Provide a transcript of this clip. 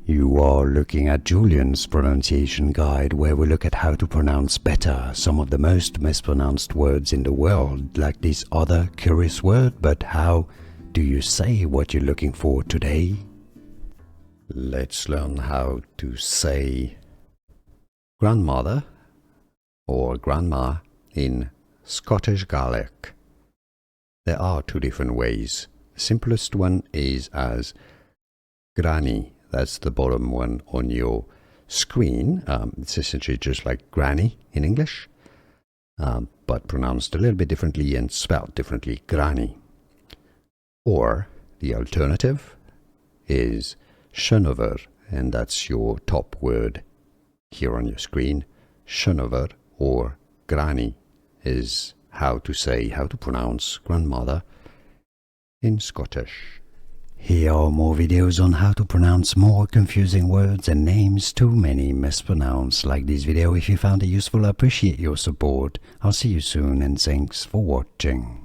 You are looking at Julian's pronunciation guide, where we look at how to pronounce better some of the most mispronounced words in the world, like this other curious word. But how do you say what you're looking for today? Let's learn how to say grandmother or grandma in Scottish Gaelic. There are two different ways. The simplest one is as granny. That's the bottom one on your screen. It's essentially just like granny in English, but pronounced a little bit differently and spelled differently, granny. Or the alternative is Seanmhair, and that's your top word here on your screen. Seanmhair or granny is how to pronounce grandmother in Scottish. Here are more videos on how to pronounce more confusing words and names too many mispronounced. Like this video if you found it useful. I appreciate your support. I'll see you soon and thanks for watching.